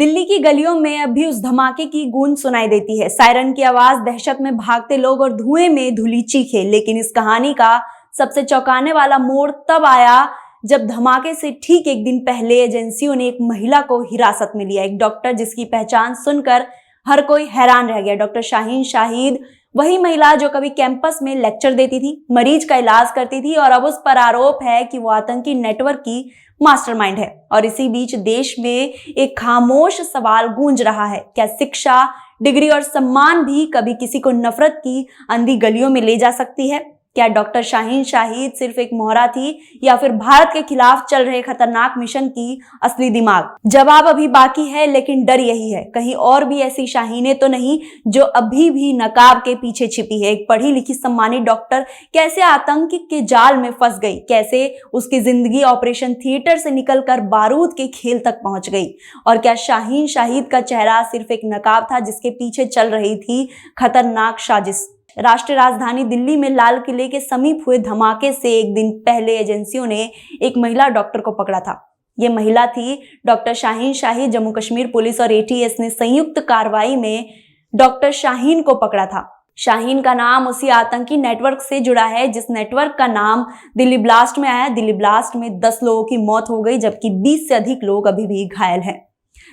दिल्ली की गलियों में अब भी उस धमाके की गूंज सुनाई देती है। सायरन की आवाज, दहशत में भागते लोग और धुएं में धुली चीखें। लेकिन इस कहानी का सबसे चौंकाने वाला मोड़ तब आया जब धमाके से ठीक एक दिन पहले एजेंसियों ने एक महिला को हिरासत में लिया। एक डॉक्टर जिसकी पहचान सुनकर हर कोई हैरान रह गया। डॉक्टर शाहीन शाहिद, वही महिला जो कभी कैंपस में लेक्चर देती थी, मरीज का इलाज करती थी और अब उस पर आरोप है कि वो आतंकी नेटवर्क की मास्टरमाइंड है। और इसी बीच देश में एक खामोश सवाल गूंज रहा है, क्या शिक्षा, डिग्री और सम्मान भी कभी किसी को नफरत की अंधी गलियों में ले जा सकती है? क्या डॉक्टर शाहीन शाहिद सिर्फ एक मोहरा थी या फिर भारत के खिलाफ चल रहे खतरनाक मिशन की असली दिमाग? जवाब अभी बाकी है, लेकिन डर यही है कहीं और भी ऐसी शाहीनें तो नहीं जो अभी भी नकाब के पीछे छिपी है। एक पढ़ी लिखी सम्मानित डॉक्टर कैसे आतंक के जाल में फंस गई, कैसे उसकी जिंदगी ऑपरेशन थिएटर से निकलकर बारूद के खेल तक पहुंच गई, और क्या शाहीन शाहिद का चेहरा सिर्फ एक नकाब था जिसके पीछे चल रही थी खतरनाक साजिश? राष्ट्रीय राजधानी दिल्ली में लाल किले के समीप हुए धमाके से एक दिन पहले एजेंसियों ने एक महिला डॉक्टर को पकड़ा था। ये महिला थी डॉक्टर शाहीन शाहिद। जम्मू कश्मीर पुलिस और एटीएस ने संयुक्त कार्रवाई में डॉक्टर शाहीन को पकड़ा था। शाहीन का नाम उसी आतंकी नेटवर्क से जुड़ा है जिस नेटवर्क का नाम दिल्ली ब्लास्ट में आया। दिल्ली ब्लास्ट में 10 लोगों की मौत हो गई, जबकि 20 से अधिक लोग अभी भी घायल हैं।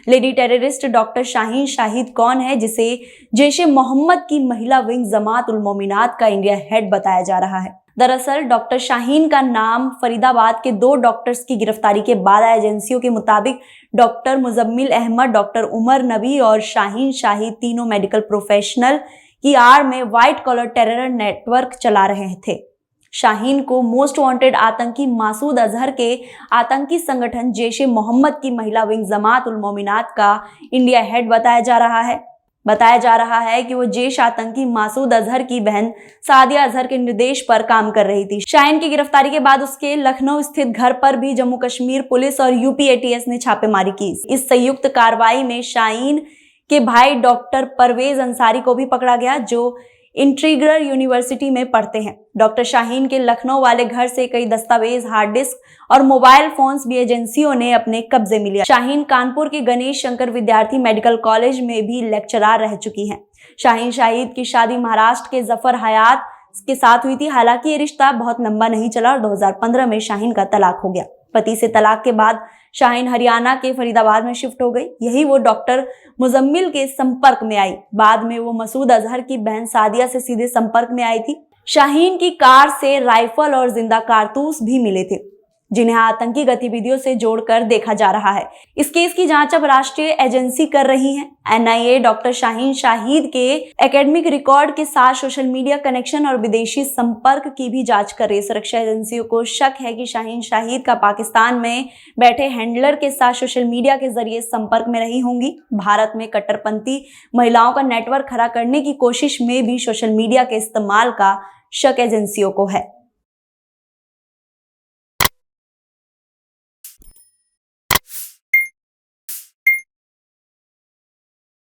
Lady terrorist doctor Shaheen Shahid कौन है, जिसे जैश ए मोहम्मद की महिला विंग जमात उल मोमिनात का इंडिया हेड बताया जा रहा है? दरअसल डॉक्टर शाहीन का नाम फरीदाबाद के 2 डॉक्टर्स की गिरफ्तारी के बाद आया। एजेंसियों के मुताबिक डॉक्टर मुजम्मिल अहमद, डॉक्टर उमर नबी और शाहीन शाहिद तीनों मेडिकल प्रोफेशनल की आड़ में व्हाइट कॉलर टेरर नेटवर्क चला रहे थे। शाहीन को मोस्ट वांटेड आतंकी मासूद अजहर के आतंकी संगठन जैश ए मोहम्मद की महिला विंग जमात उल मोमिनात का इंडिया हेड बताया जा रहा है। बताया जा रहा है कि वो जैश आतंकी मासूद अजहर की बहन सादिया अजहर के निर्देश पर काम कर रही थी। शाहीन की गिरफ्तारी के बाद उसके लखनऊ स्थित घर पर भी जम्मू कश्मीर पुलिस और यूपी एटीएस ने छापेमारी की। इस संयुक्त कार्रवाई में शाहीन के भाई डॉक्टर परवेज अंसारी को भी पकड़ा गया, जो इंटीग्रल यूनिवर्सिटी में पढ़ते हैं। डॉक्टर शाहीन के लखनऊ वाले घर से कई दस्तावेज, हार्ड डिस्क और मोबाइल फोन्स भी एजेंसियों ने अपने कब्जे में लिया। शाहीन कानपुर के गणेश शंकर विद्यार्थी मेडिकल कॉलेज में भी लेक्चरर रह चुकी हैं। शाहीन शाहिद की शादी महाराष्ट्र के जफर हयात के साथ हुई थी। हालांकि ये रिश्ता बहुत लंबा नहीं चला और 2015 में शाहीन का तलाक हो गया। पति से तलाक के बाद शाहीन हरियाणा के फरीदाबाद में शिफ्ट हो गई। यही वो डॉक्टर मुजम्मिल के संपर्क में आई। बाद में वो मसूद अजहर की बहन सादिया से सीधे संपर्क में आई थी। शाहीन की कार से राइफल और जिंदा कारतूस भी मिले थे, जिन्हें आतंकी गतिविधियों से जोड़कर देखा जा रहा है। इस केस की जांच अब राष्ट्रीय एजेंसी कर रही है। एनआईए डॉक्टर शाहीन शाहिद के एकेडमिक रिकॉर्ड के साथ सोशल मीडिया कनेक्शन और विदेशी संपर्क की भी जांच कर रही है। सुरक्षा एजेंसियों को शक है कि शाहीन शाहिद का पाकिस्तान में बैठे हैंडलर के साथ सोशल मीडिया के जरिए संपर्क में रही होंगी। भारत में कट्टरपंथी महिलाओं का नेटवर्क खड़ा करने की कोशिश में भी सोशल मीडिया के इस्तेमाल का शक एजेंसियों को है।